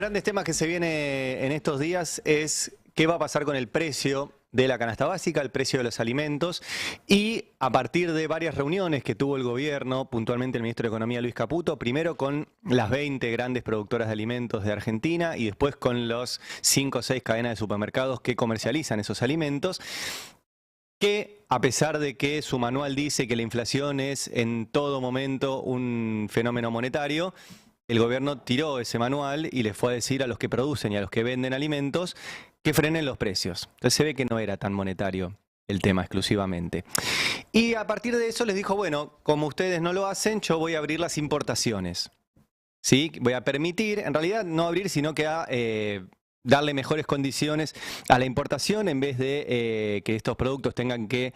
Grandes temas que se viene en estos días es qué va a pasar con el precio de la canasta básica, el precio de los alimentos, y a partir de varias reuniones que tuvo el gobierno, puntualmente el ministro de Economía Luis Caputo, primero con las 20 grandes productoras de alimentos de Argentina y después con los 5 o 6 cadenas de supermercados que comercializan esos alimentos, que a pesar de que su manual dice que la inflación es en todo momento un fenómeno monetario, el gobierno tiró ese manual y les fue a decir a los que producen y a los que venden alimentos que frenen los precios. Entonces se ve que no era tan monetario el tema exclusivamente. Y a partir de eso les dijo, bueno, como ustedes no lo hacen, yo voy a abrir las importaciones. ¿Sí? Voy a permitir, en realidad no abrir, sino que a darle mejores condiciones a la importación en vez de que estos productos tengan que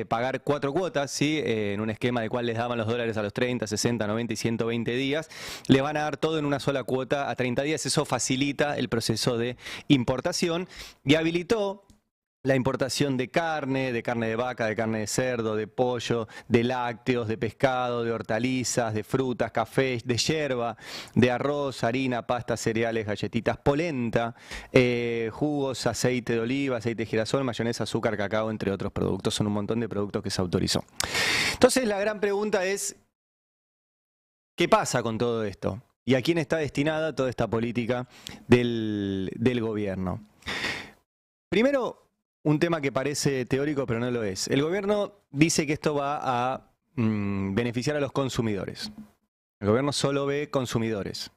pagar 4 cuotas, ¿sí? En un esquema de cual les daban los dólares a los 30, 60, 90 y 120 días, le van a dar todo en una sola cuota a 30 días. Eso facilita el proceso de importación y habilitó la importación de carne de vaca, de carne de cerdo, de pollo, de lácteos, de pescado, de hortalizas, de frutas, café, de yerba, de arroz, harina, pasta, cereales, galletitas, polenta, jugos, aceite de oliva, aceite de girasol, mayonesa, azúcar, cacao, entre otros productos. Son un montón de productos que se autorizó. Entonces la gran pregunta es, ¿qué pasa con todo esto? ¿Y a quién está destinada toda esta política del gobierno? Primero, un tema que parece teórico, pero no lo es. El gobierno dice que esto va a beneficiar a los consumidores. El gobierno solo ve consumidores.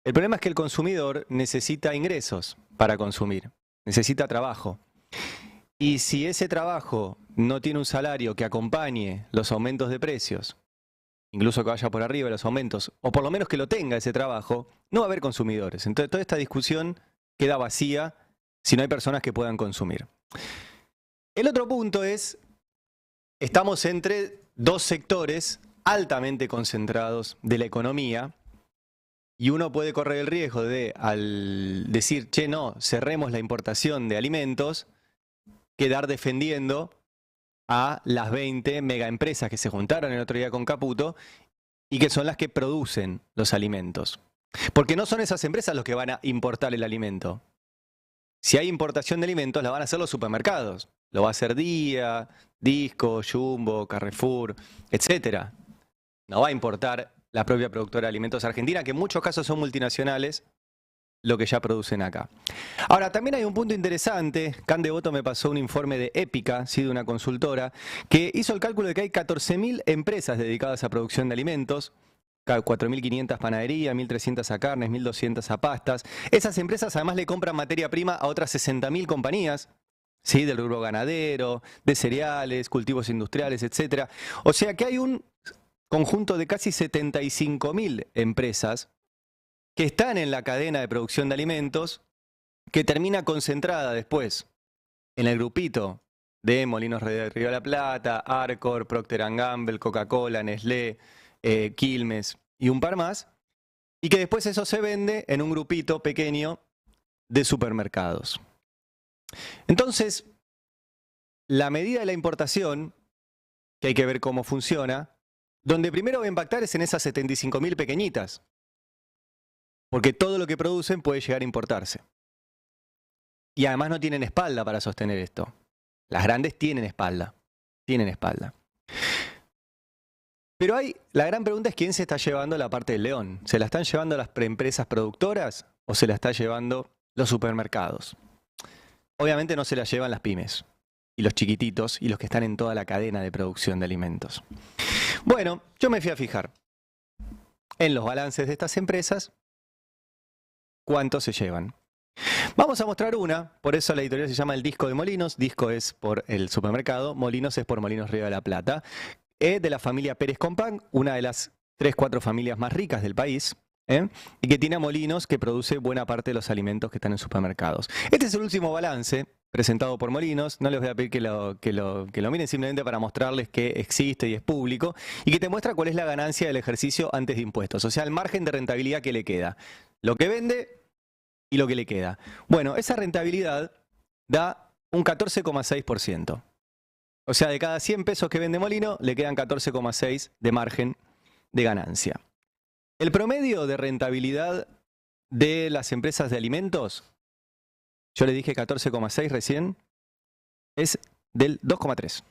El problema es que el consumidor necesita ingresos para consumir, necesita trabajo. Y si ese trabajo no tiene un salario que acompañe los aumentos de precios, incluso que vaya por arriba de los aumentos, o por lo menos que lo tenga ese trabajo, no va a haber consumidores. Entonces toda esta discusión queda vacía si no hay personas que puedan consumir. El otro punto es, estamos entre dos sectores altamente concentrados de la economía y uno puede correr el riesgo de, al decir, che, no, cerremos la importación de alimentos, quedar defendiendo a las 20 megaempresas que se juntaron el otro día con Caputo y que son las que producen los alimentos. Porque no son esas empresas los que van a importar el alimento. Si hay importación de alimentos, la van a hacer los supermercados. Lo va a hacer Día, Disco, Jumbo, Carrefour, etc. No va a importar la propia productora de alimentos argentina, que en muchos casos son multinacionales, lo que ya producen acá. Ahora, también hay un punto interesante. Can Devoto me pasó un informe de Épica, ¿sí? De una consultora, que hizo el cálculo de que hay 14.000 empresas dedicadas a producción de alimentos, 4.500 panaderías, 1.300 a carnes, 1.200 a pastas. Esas empresas además le compran materia prima a otras 60.000 compañías, ¿sí? Del rubro ganadero, de cereales, cultivos industriales, etc. O sea que hay un conjunto de casi 75.000 empresas que están en la cadena de producción de alimentos, que termina concentrada después en el grupito de Molinos de Río de la Plata, Arcor, Procter & Gamble, Coca-Cola, Nestlé, Quilmes y un par más, y que después eso se vende en un grupito pequeño de supermercados. Entonces, la medida de la importación, que hay que ver cómo funciona, donde primero va a impactar es en esas 75.000 pequeñitas, porque todo lo que producen puede llegar a importarse. Y además no tienen espalda para sostener esto. Las grandes tienen espalda, tienen espalda. Pero la gran pregunta es quién se está llevando la parte del león. ¿Se la están llevando las empresas productoras o se la está llevando los supermercados? Obviamente no se la llevan las pymes y los chiquititos y los que están en toda la cadena de producción de alimentos. Bueno, yo me fui a fijar en los balances de estas empresas cuánto se llevan. Vamos a mostrar una, por eso la editorial se llama El Disco de Molinos. Disco es por el supermercado, Molinos es por Molinos Río de la Plata. Es de la familia Pérez Compán, una de las 3-4 familias más ricas del país, y que tiene a Molinos, que produce buena parte de los alimentos que están en supermercados. Este es el último balance presentado por Molinos. No les voy a pedir que lo miren, simplemente para mostrarles que existe y es público, y que te muestra cuál es la ganancia del ejercicio antes de impuestos, o sea, el margen de rentabilidad que le queda. Lo que vende y lo que le queda. Bueno, esa rentabilidad da un 14,6%. O sea, de cada 100 pesos que vende Molino, le quedan 14,6 de margen de ganancia. El promedio de rentabilidad de las empresas de alimentos, yo le dije 14,6 recién, es del 2,3.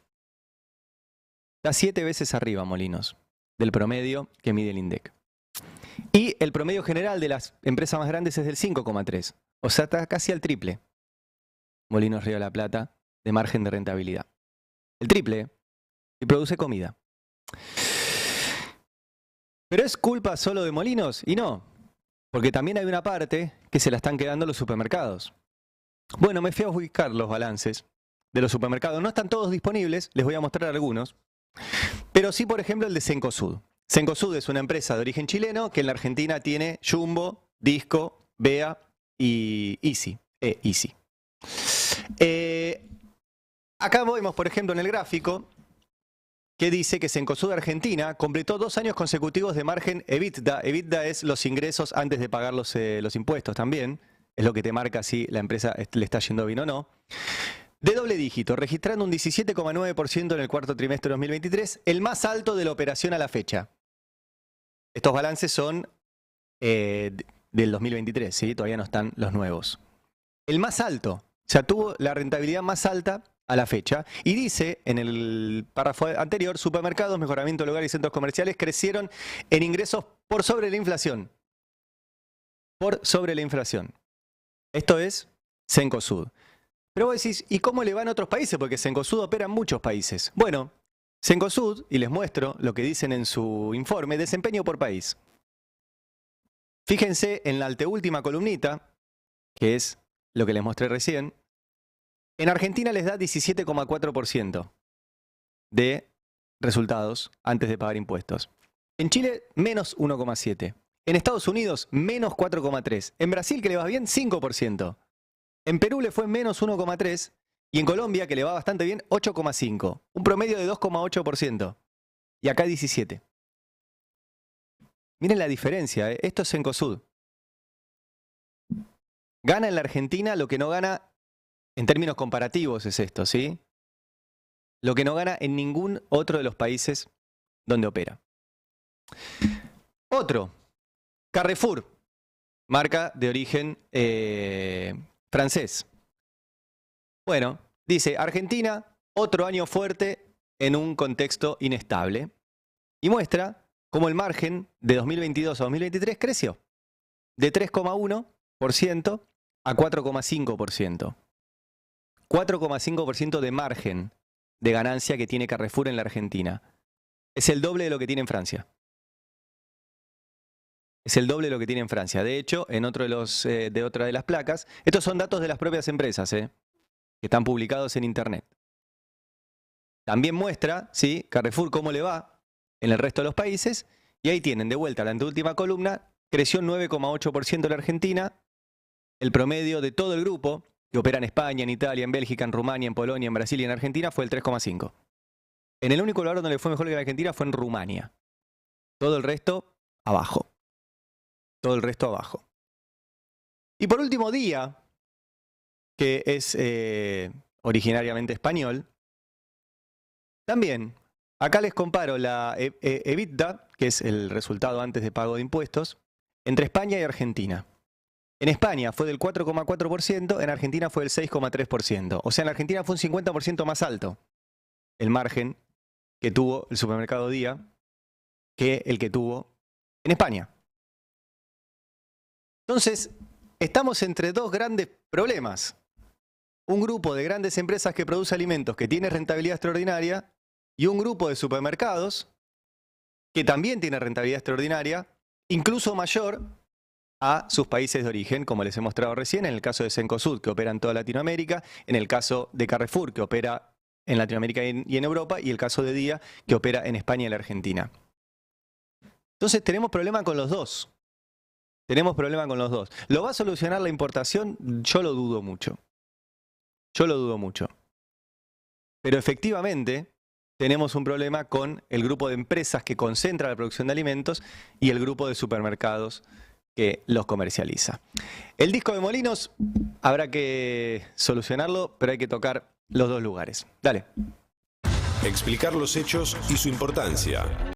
Está 7 veces arriba, Molinos, del promedio que mide el INDEC. Y el promedio general de las empresas más grandes es del 5,3. O sea, está casi al triple. Molinos Río de la Plata, de margen de rentabilidad. El triple, y produce comida. ¿Pero es culpa solo de Molinos? Y no, porque también hay una parte que se la están quedando los supermercados. Bueno, me fui a buscar los balances de los supermercados. No están todos disponibles, les voy a mostrar algunos. Pero sí, por ejemplo, el de Cencosud. Cencosud es una empresa de origen chileno que en la Argentina tiene Jumbo, Disco, Bea y Easy. Acá vemos, por ejemplo, en el gráfico que dice que Cencosud Argentina completó 2 años consecutivos de margen EBITDA. EBITDA es los ingresos antes de pagar los impuestos también. Es lo que te marca si la empresa le está yendo bien o no. De doble dígito, registrando un 17,9% en el cuarto trimestre de 2023, el más alto de la operación a la fecha. Estos balances son del 2023, ¿sí? Todavía no están los nuevos. El más alto, o sea, tuvo la rentabilidad más alta a la fecha. Y dice en el párrafo anterior, supermercados, mejoramiento del hogar y centros comerciales crecieron en ingresos por sobre la inflación. Por sobre la inflación. Esto es Cencosud. Pero vos decís, ¿y cómo le va en otros países? Porque Cencosud opera en muchos países. Bueno, Cencosud, y les muestro lo que dicen en su informe, desempeño por país. Fíjense en la anteúltima columnita, que es lo que les mostré recién. En Argentina les da 17,4% de resultados antes de pagar impuestos. En Chile, menos 1,7%. En Estados Unidos, menos 4,3%. En Brasil, que le va bien, 5%. En Perú le fue menos 1,3%. Y en Colombia, que le va bastante bien, 8,5%. Un promedio de 2,8%. Y acá 17%. Miren la diferencia, ¿eh? Esto es Cencosud. Gana en la Argentina lo que no gana, en términos comparativos es esto, ¿sí? Lo que no gana en ningún otro de los países donde opera. Otro, Carrefour, marca de origen francés. Bueno, dice, Argentina, otro año fuerte en un contexto inestable. Y muestra cómo el margen de 2022 a 2023 creció. De 3,1% a 4,5%. 4,5% de margen de ganancia que tiene Carrefour en la Argentina. Es el doble de lo que tiene en Francia. Es el doble de lo que tiene en Francia. De hecho, en otra de las placas, estos son datos de las propias empresas, que están publicados en internet. También muestra, ¿sí? Carrefour cómo le va en el resto de los países. Y ahí tienen, de vuelta, la anteúltima columna, creció 9,8% en la Argentina. El promedio de todo el grupo, que opera en España, en Italia, en Bélgica, en Rumania, en Polonia, en Brasil y en Argentina, fue el 3,5%. En el único lugar donde le fue mejor que en Argentina fue en Rumania. Todo el resto, abajo. Todo el resto abajo. Y por último, Día, que es originariamente español. También, acá les comparo la EBITDA, que es el resultado antes de pago de impuestos, entre España y Argentina. En España fue del 4,4%, en Argentina fue del 6,3%. O sea, en la Argentina fue un 50% más alto el margen que tuvo el supermercado Día que el que tuvo en España. Entonces, estamos entre dos grandes problemas. Un grupo de grandes empresas que produce alimentos que tiene rentabilidad extraordinaria y un grupo de supermercados que también tiene rentabilidad extraordinaria, incluso mayor a sus países de origen, como les he mostrado recién, en el caso de Cencosud, que opera en toda Latinoamérica, en el caso de Carrefour, que opera en Latinoamérica y en Europa, y el caso de Día, que opera en España y en la Argentina. Entonces tenemos problema con los dos. Tenemos problema con los dos. ¿Lo va a solucionar la importación? Yo lo dudo mucho. Yo lo dudo mucho. Pero efectivamente tenemos un problema con el grupo de empresas que concentra la producción de alimentos y el grupo de supermercados que los comercializa. El disco de Molinos habrá que solucionarlo, pero hay que tocar los dos lugares. Dale. Explicar los hechos y su importancia.